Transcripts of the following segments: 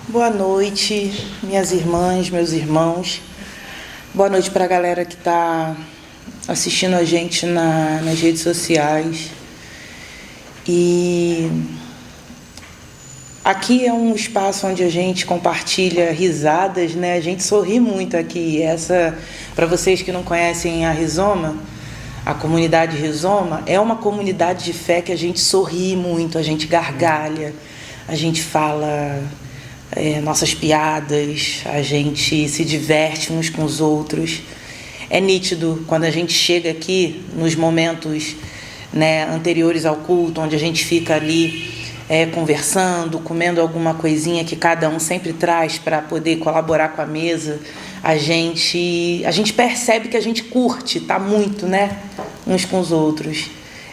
Boa noite, minhas irmãs, meus irmãos. Boa noite para a galera que está assistindo a gente nas redes sociais. E aqui é um espaço onde a gente compartilha risadas, né? A gente sorri muito aqui. Essa, para vocês que não conhecem a Rizoma, a comunidade Rizoma, é uma comunidade de fé que a gente sorri muito, a gente gargalha, a gente fala nossas piadas, a gente se diverte uns com os outros. É nítido quando a gente chega aqui nos momentos, né, anteriores ao culto, onde a gente fica ali conversando, comendo alguma coisinha que cada um sempre traz para poder colaborar com a mesa. A gente percebe que a gente curte, tá muito, né, uns com os outros.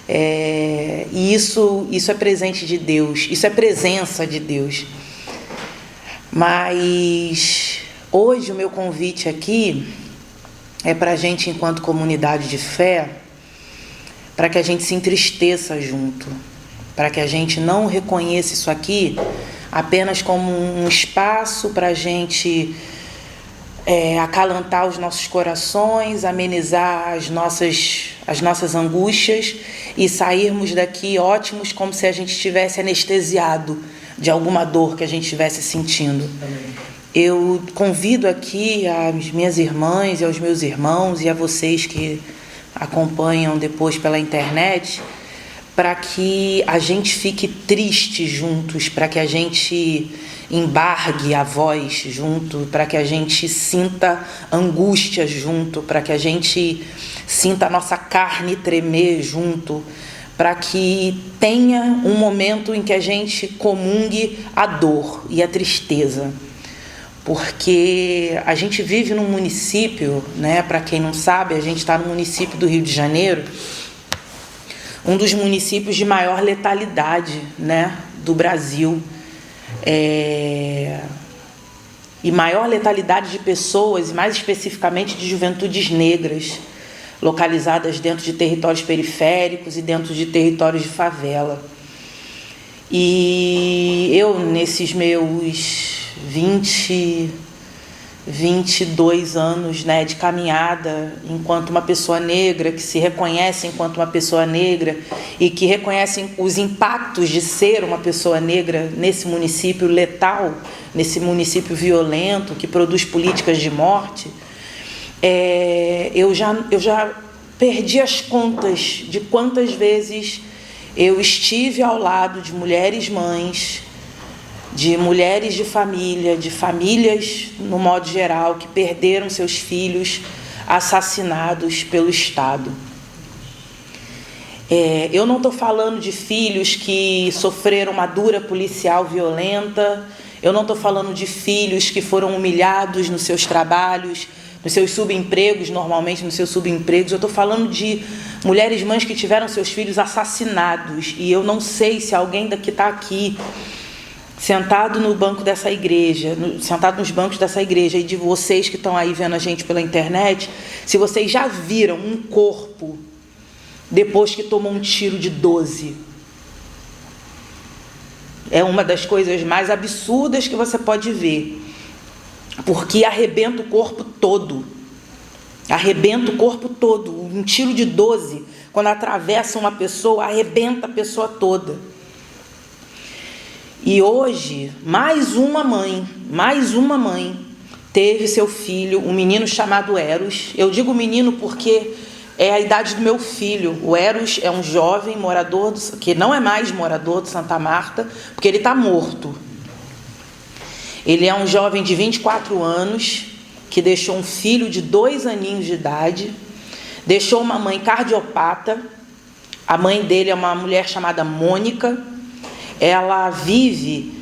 E isso é presente de Deus, isso é presença de Deus. Mas hoje o meu convite aqui é para a gente, enquanto comunidade de fé, para que a gente se entristeça junto, para que a gente não reconheça isso aqui apenas como um espaço para a gente acalentar os nossos corações, amenizar as nossas angústias e sairmos daqui ótimos, como se a gente estivesse anestesiado de alguma dor que a gente estivesse sentindo. Eu convido aqui as minhas irmãs e aos meus irmãos e a vocês que acompanham depois pela internet, para que a gente fique triste juntos, para que a gente embargue a voz junto, para que a gente sinta angústia junto, para que a gente sinta a nossa carne tremer junto, para que tenha um momento em que a gente comungue a dor e a tristeza. Porque a gente vive num município, né? Para quem não sabe, a gente está no município do Rio de Janeiro, um dos municípios de maior letalidade, né, do Brasil. E maior letalidade de pessoas, e mais especificamente de juventudes negras, localizadas dentro de territórios periféricos e dentro de territórios de favela. E eu, nesses meus 22 anos, né, de caminhada enquanto uma pessoa negra, que se reconhece enquanto uma pessoa negra e que reconhece os impactos de ser uma pessoa negra nesse município letal, nesse município violento, que produz políticas de morte, eu já perdi as contas de quantas vezes eu estive ao lado de mulheres mães, de mulheres de família, de famílias no modo geral, que perderam seus filhos assassinados pelo Estado. Eu não estou falando de filhos que sofreram uma dura policial violenta, eu não estou falando de filhos que foram humilhados nos seus trabalhos, nos seus subempregos, normalmente nos seus subempregos. Eu estou falando de mulheres mães que tiveram seus filhos assassinados. E eu não sei se alguém que está aqui, sentado no banco dessa igreja, sentado nos bancos dessa igreja, e de vocês que estão aí vendo a gente pela internet, se vocês já viram um corpo depois que tomou um tiro de 12. É uma das coisas mais absurdas que você pode ver. Porque arrebenta o corpo todo. Arrebenta o corpo todo. Um tiro de 12, quando atravessa uma pessoa, arrebenta a pessoa toda. E hoje, mais uma mãe teve seu filho, um menino chamado Eros. Eu digo menino porque é a idade do meu filho. O Eros é um jovem morador, que não é mais morador de Santa Marta, porque ele está morto. Ele é um jovem de 24 anos, que deixou um filho de 2 aninhos de idade, deixou uma mãe cardiopata. A mãe dele é uma mulher chamada Mônica. Ela vive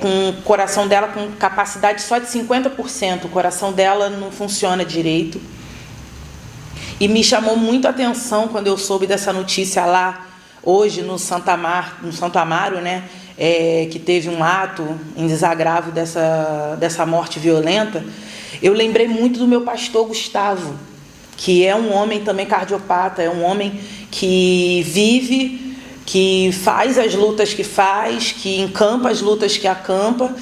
com o coração dela com capacidade só de 50%, o coração dela não funciona direito. E me chamou muito a atenção quando eu soube dessa notícia lá, hoje no Santo Amaro, né? Que teve um ato em desagravo dessa morte violenta. Eu lembrei muito do meu pastor Gustavo, que é um homem também cardiopata, é um homem que vive, que faz as lutas que faz, que encampa as lutas que acampa,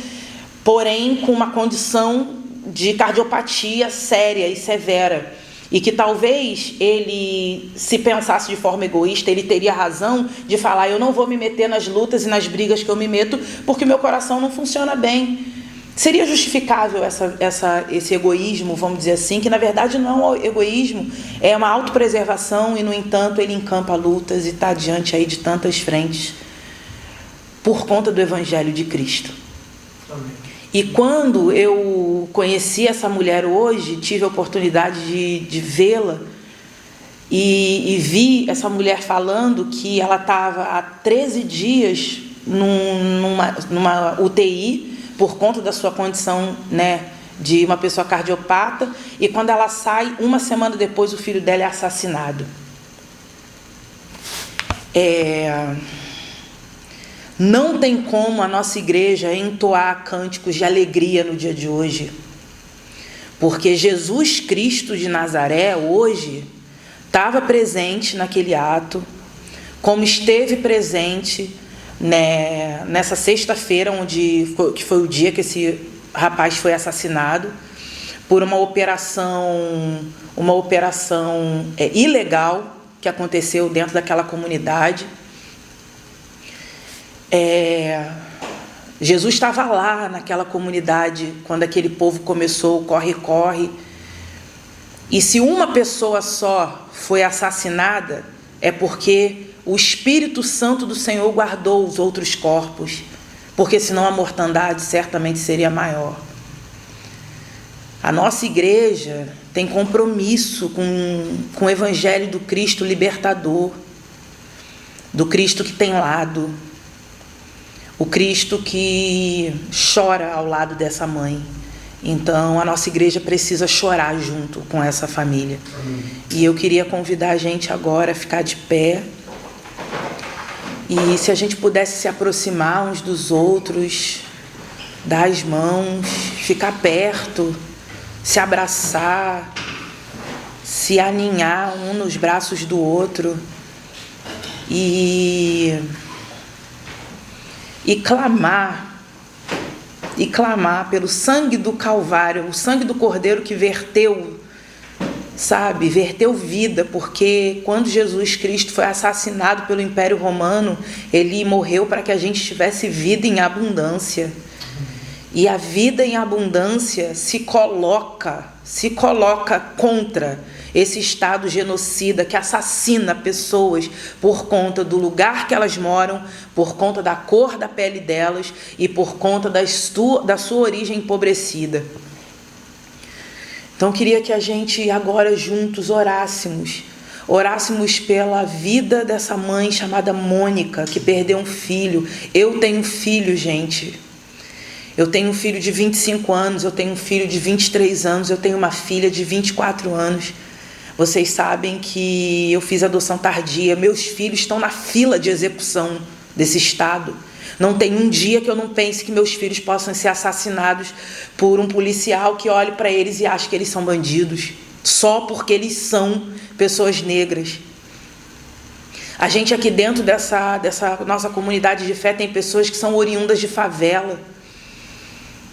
porém com uma condição de cardiopatia séria e severa, e que talvez ele, se pensasse de forma egoísta, ele teria razão de falar: eu não vou me meter nas lutas e nas brigas que eu me meto, porque meu coração não funciona bem. Seria justificável esse egoísmo, vamos dizer assim, que na verdade não é um egoísmo, é uma autopreservação, e no entanto ele encampa lutas e está diante aí de tantas frentes por conta do Evangelho de Cristo. Amém. E quando eu conheci essa mulher hoje, tive a oportunidade de vê-la e vi essa mulher falando que ela estava há 13 dias numa UTI, por conta da sua condição, né, de uma pessoa cardiopata, e quando ela sai, uma semana depois, o filho dela é assassinado. Não tem como a nossa igreja entoar cânticos de alegria no dia de hoje, porque Jesus Cristo de Nazaré, hoje, estava presente naquele ato, como esteve presente, né, nessa sexta-feira, que foi o dia que esse rapaz foi assassinado por uma operação ilegal que aconteceu dentro daquela comunidade. Jesus estava lá naquela comunidade quando aquele povo começou o corre-corre, e se uma pessoa só foi assassinada, é porque o Espírito Santo do Senhor guardou os outros corpos, porque senão a mortandade certamente seria maior. A nossa igreja tem compromisso com o Evangelho do Cristo libertador, do Cristo que tem lado, o Cristo que chora ao lado dessa mãe. Então a nossa igreja precisa chorar junto com essa família. E eu queria convidar a gente agora a ficar de pé. E se a gente pudesse se aproximar uns dos outros, dar as mãos, ficar perto, se abraçar, se aninhar um nos braços do outro e clamar pelo sangue do Calvário, o sangue do Cordeiro que verteu vida, porque quando Jesus Cristo foi assassinado pelo Império Romano, ele morreu para que a gente tivesse vida em abundância. E a vida em abundância se coloca contra esse estado genocida que assassina pessoas por conta do lugar que elas moram, por conta da cor da pele delas e por conta da sua origem empobrecida. Então, queria que a gente agora juntos orássemos pela vida dessa mãe chamada Mônica, que perdeu um filho. Eu tenho um filho, gente. Eu tenho um filho de 25 anos, eu tenho um filho de 23 anos, eu tenho uma filha de 24 anos. Vocês sabem que eu fiz adoção tardia, meus filhos estão na fila de execução desse estado. Não tem um dia que eu não pense que meus filhos possam ser assassinados por um policial que olhe para eles e ache que eles são bandidos, só porque eles são pessoas negras. A gente aqui dentro dessa nossa comunidade de fé tem pessoas que são oriundas de favela.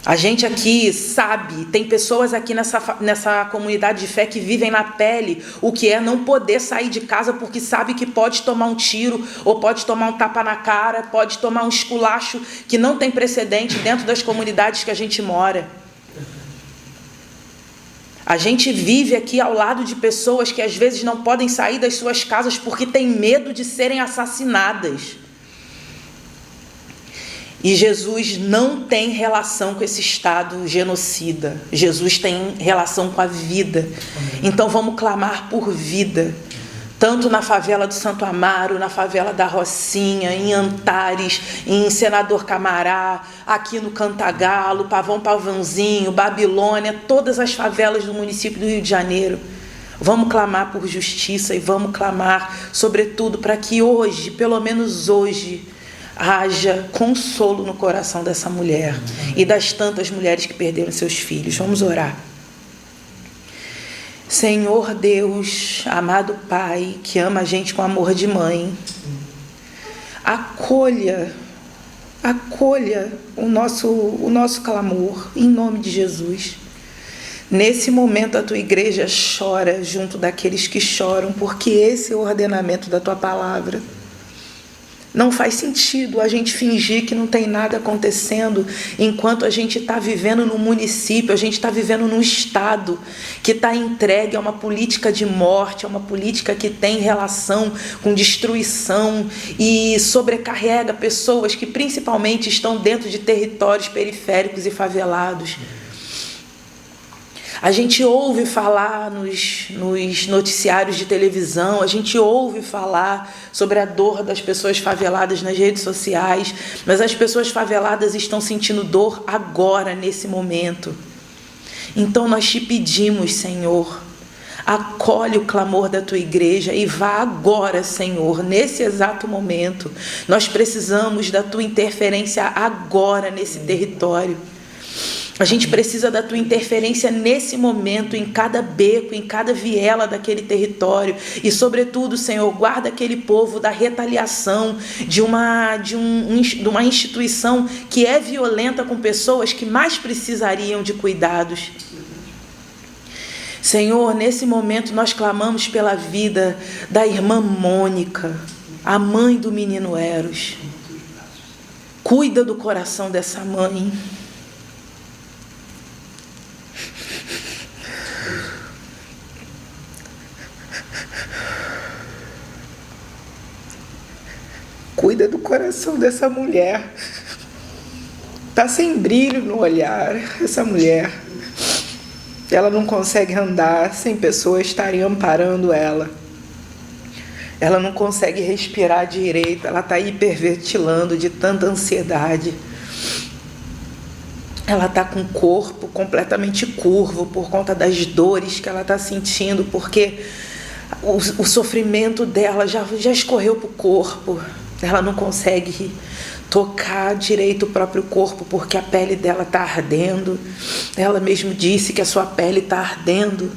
A gente aqui sabe, tem pessoas aqui nessa comunidade de fé que vivem na pele o que é não poder sair de casa porque sabe que pode tomar um tiro, ou pode tomar um tapa na cara, pode tomar um esculacho que não tem precedente dentro das comunidades que a gente mora. A gente vive aqui ao lado de pessoas que às vezes não podem sair das suas casas porque têm medo de serem assassinadas. E Jesus não tem relação com esse estado genocida. Jesus tem relação com a vida. Então vamos clamar por vida. Tanto na favela do Santo Amaro, na favela da Rocinha, em Antares, em Senador Camará, aqui no Cantagalo, Pavãozinho, Babilônia, todas as favelas do município do Rio de Janeiro. Vamos clamar por justiça e vamos clamar, sobretudo, para que hoje, pelo menos hoje, haja consolo no coração dessa mulher e das tantas mulheres que perderam seus filhos. Vamos orar. Senhor Deus, amado Pai, que ama a gente com amor de mãe, acolha acolha o nosso clamor, em nome de Jesus. Nesse momento a tua igreja chora junto daqueles que choram, porque esse é o ordenamento da tua palavra. Não faz sentido a gente fingir que não tem nada acontecendo enquanto a gente está vivendo num município, a gente está vivendo num estado que está entregue a uma política de morte, a uma política que tem relação com destruição e sobrecarrega pessoas que principalmente estão dentro de territórios periféricos e favelados. A gente ouve falar nos noticiários de televisão, a gente ouve falar sobre a dor das pessoas faveladas nas redes sociais, mas as pessoas faveladas estão sentindo dor agora, nesse momento. Então nós te pedimos, Senhor, acolhe o clamor da tua igreja e vá agora, Senhor, nesse exato momento. Nós precisamos da tua interferência agora nesse território. A gente precisa da tua interferência nesse momento, em cada beco, em cada viela daquele território. E, sobretudo, Senhor, guarda aquele povo da retaliação de uma instituição que é violenta com pessoas que mais precisariam de cuidados. Senhor, nesse momento nós clamamos pela vida da irmã Mônica, a mãe do menino Eros. Cuida do coração dessa mãe. Cuida do coração dessa mulher. Está sem brilho no olhar, essa mulher. Ela não consegue andar sem pessoas estarem amparando ela. Ela não consegue respirar direito, ela está hiperventilando de tanta ansiedade. Ela está com o corpo completamente curvo por conta das dores que ela está sentindo, porque o sofrimento dela já escorreu para o corpo. Ela não consegue tocar direito o próprio corpo porque a pele dela está ardendo. Ela mesmo disse que a sua pele está ardendo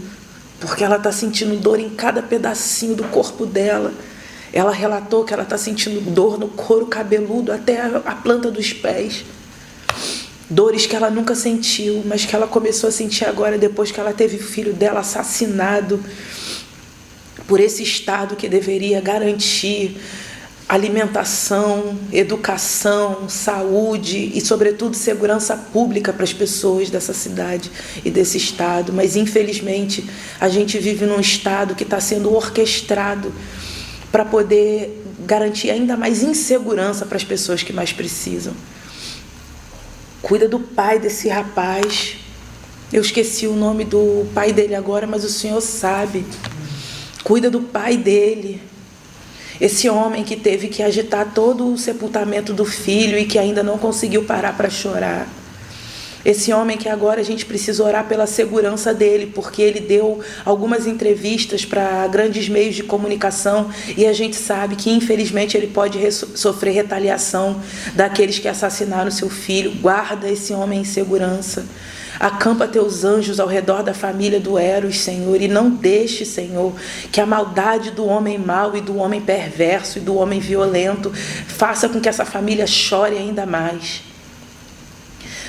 porque ela está sentindo dor em cada pedacinho do corpo dela. Ela relatou que ela está sentindo dor no couro cabeludo até a planta dos pés. Dores que ela nunca sentiu, mas que ela começou a sentir agora depois que ela teve o filho dela assassinado por esse Estado que deveria garantir alimentação, educação, saúde e, sobretudo, segurança pública para as pessoas dessa cidade e desse estado. Mas, infelizmente, a gente vive num estado que está sendo orquestrado para poder garantir ainda mais insegurança para as pessoas que mais precisam. Cuida do pai desse rapaz. Eu esqueci o nome do pai dele agora, mas o Senhor sabe. Cuida do pai dele. Esse homem que teve que agitar todo o sepultamento do filho e que ainda não conseguiu parar para chorar. Esse homem que agora a gente precisa orar pela segurança dele, porque ele deu algumas entrevistas para grandes meios de comunicação e a gente sabe que, infelizmente, ele pode sofrer retaliação daqueles que assassinaram seu filho. Guarda esse homem em segurança. Acampa teus anjos ao redor da família do Eros, Senhor, e não deixe, Senhor, que a maldade do homem mau e do homem perverso e do homem violento faça com que essa família chore ainda mais.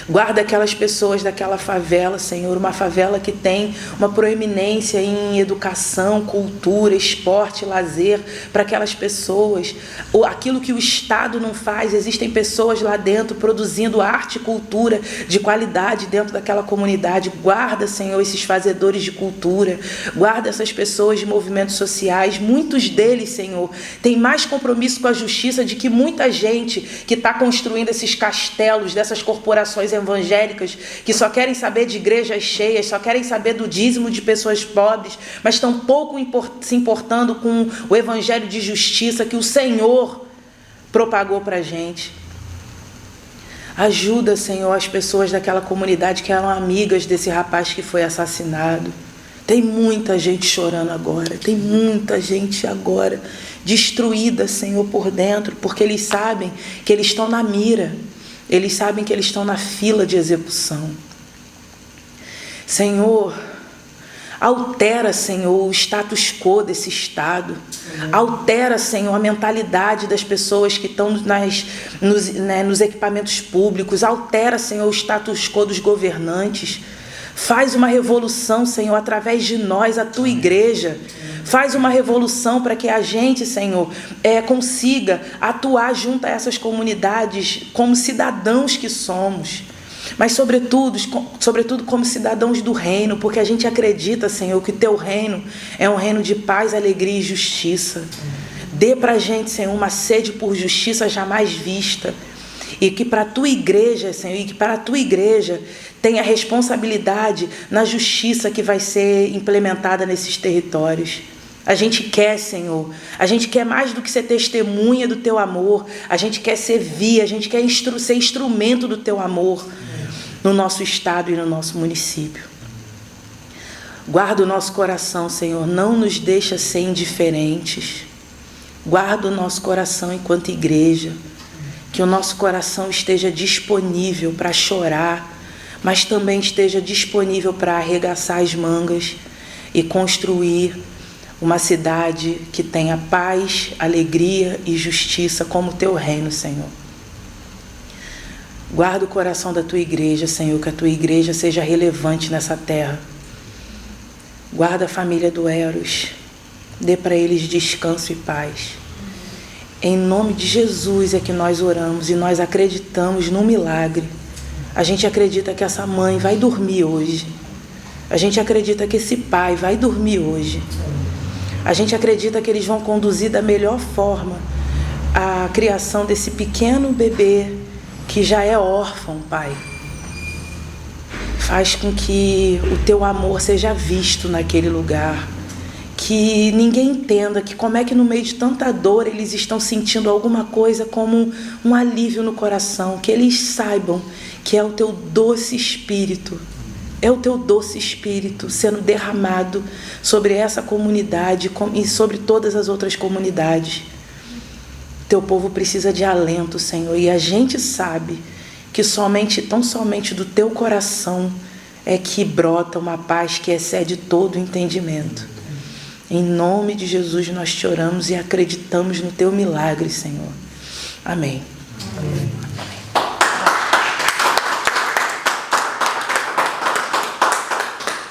Guarda aquelas pessoas daquela favela, Senhor, uma favela que tem uma proeminência em educação, cultura, esporte, lazer, para aquelas pessoas. Aquilo que o Estado não faz, existem pessoas lá dentro produzindo arte e cultura de qualidade dentro daquela comunidade. Guarda, Senhor, esses fazedores de cultura, guarda essas pessoas de movimentos sociais. Muitos deles, Senhor, têm mais compromisso com a justiça de que muita gente que está construindo esses castelos dessas corporações evangélicas que só querem saber de igrejas cheias, só querem saber do dízimo de pessoas pobres, mas estão pouco se importando com o evangelho de justiça que o Senhor propagou para a gente. Ajuda, Senhor, as pessoas daquela comunidade que eram amigas desse rapaz que foi assassinado. Tem muita gente chorando agora, tem muita gente agora destruída, Senhor, por dentro, porque eles sabem que eles estão na mira. Eles sabem que eles estão na fila de execução. Senhor, Altera, Senhor, o status quo desse estado. Altera, Senhor, a mentalidade das pessoas que estão nos equipamentos públicos. Altera, Senhor, o status quo dos governantes. Faz uma revolução, Senhor, através de nós, a tua igreja. Faz uma revolução para que a gente, Senhor, consiga atuar junto a essas comunidades como cidadãos que somos. Mas sobretudo como cidadãos do reino, porque a gente acredita, Senhor, que o teu reino é um reino de paz, alegria e justiça. Dê para a gente, Senhor, uma sede por justiça jamais vista. E que para a tua igreja, Senhor, e que para a tua igreja tenha responsabilidade na justiça que vai ser implementada nesses territórios. A gente quer, Senhor, a gente quer mais do que ser testemunha do teu amor, a gente quer servir, a gente quer ser instrumento do teu amor no nosso estado e no nosso município. Guarda o nosso coração, Senhor, não nos deixa ser indiferentes. Guarda o nosso coração enquanto igreja, que o nosso coração esteja disponível para chorar, mas também esteja disponível para arregaçar as mangas e construir uma cidade que tenha paz, alegria e justiça como o teu reino, Senhor. Guarda o coração da tua igreja, Senhor, que a tua igreja seja relevante nessa terra. Guarda a família do Eros, dê para eles descanso e paz. Em nome de Jesus é que nós oramos e nós acreditamos no milagre. A gente acredita que essa mãe vai dormir hoje. A gente acredita que esse pai vai dormir hoje. A gente acredita que eles vão conduzir da melhor forma a criação desse pequeno bebê que já é órfão, Pai. Faz com que o teu amor seja visto naquele lugar. Que ninguém entenda que como é que no meio de tanta dor eles estão sentindo alguma coisa como um alívio no coração. Que eles saibam que é o teu doce Espírito. É o teu doce Espírito sendo derramado sobre essa comunidade e sobre todas as outras comunidades. Teu povo precisa de alento, Senhor, e a gente sabe que tão somente do teu coração é que brota uma paz que excede todo o entendimento. Em nome de Jesus nós te oramos e acreditamos no teu milagre, Senhor. Amém. Amém.